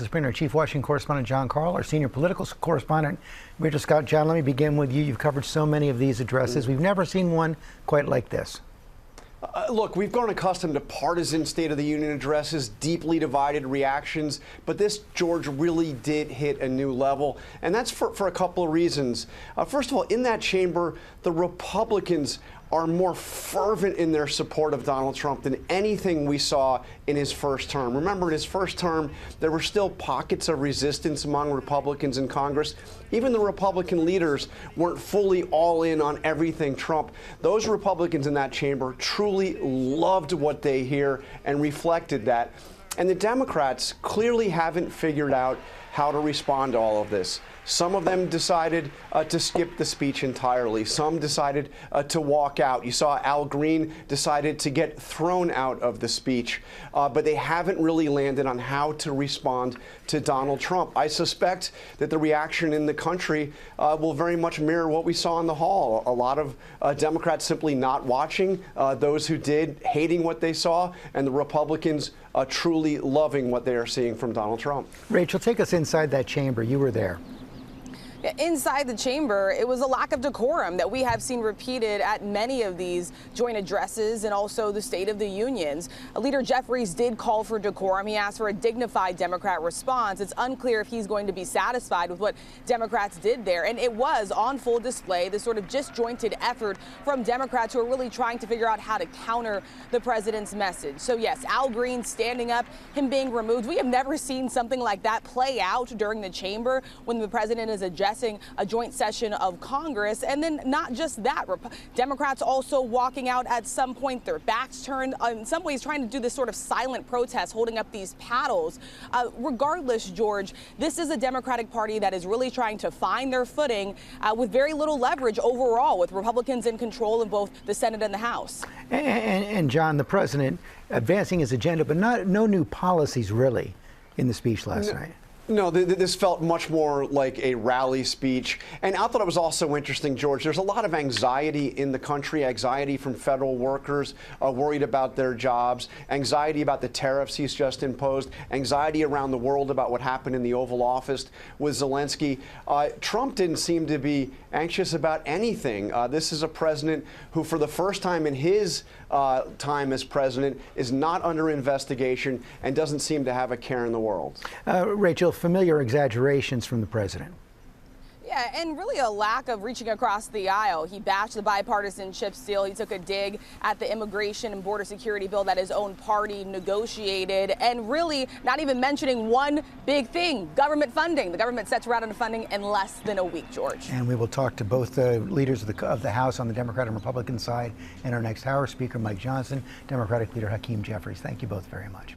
This has been our chief Washington correspondent, John Karl, our senior political correspondent, Rachel Scott. John, let me begin with you. You've covered so many of these addresses. We've never seen one quite like this. Look, we've grown accustomed to partisan State of the Union addresses, deeply divided reactions, but this, George, really did hit a new level, and that's for a couple of reasons. First of all, in that chamber, the Republicans are more fervent in their support of Donald Trump than anything we saw in his first term. Remember, in his first term, there were still pockets of resistance among Republicans in Congress. Even the Republican leaders weren't fully all in on everything Trump. Those Republicans in that chamber truly loved what they hear and reflected that. And the Democrats clearly haven't figured out how to respond to all of this. Some of them decided to skip the speech entirely. Some decided to walk out. You saw Al Green decided to get thrown out of the speech, but they haven't really landed on how to respond to Donald Trump. I suspect that the reaction in the country will very much mirror what we saw in the hall. A lot of Democrats simply not watching, those who did hating what they saw, and the Republicans truly loving what they are seeing from Donald Trump. Rachel, take us inside that chamber. You were there. Inside the chamber, it was a lack of decorum that we have seen repeated at many of these joint addresses and also the State of the Unions. Leader Jeffries did call for decorum. He asked for a dignified Democrat response. It's unclear if he's going to be satisfied with what Democrats did there. And it was on full display, this sort of disjointed effort from Democrats who are really trying to figure out how to counter the president's message. So yes, Al Green standing up, him being removed. We have never seen something like that play out during the chamber when the president is addressing a joint session of Congress. And then not just that, Democrats also walking out at some point, their backs turned, in some ways trying to do this sort of silent protest, holding up these paddles. Regardless, George, this is a Democratic Party that is really trying to find their footing with very little leverage overall, with Republicans in control in both the Senate and the House. And John, the president advancing his agenda, but no new policies really in the speech last night. No, this felt much more like a rally speech. And I thought it was also interesting, George, there's a lot of anxiety in the country, anxiety from federal workers worried about their jobs, anxiety about the tariffs he's just imposed, anxiety around the world about what happened in the Oval Office with Zelensky. Trump didn't seem to be anxious about anything. This is a president who, for the first time in his time as president, is not under investigation and doesn't seem to have a care in the world. Rachel, familiar exaggerations from the president. Yeah, and really a lack of reaching across the aisle. He bashed the bipartisanship deal. He took a dig at the immigration and border security bill that his own party negotiated, and really not even mentioning one big thing, government funding. The government set to run out of funding in less than a week, George. And we will talk to both the leaders of the House on the Democrat and Republican side in our next hour. Speaker Mike Johnson, Democratic leader Hakeem Jeffries. Thank you both very much.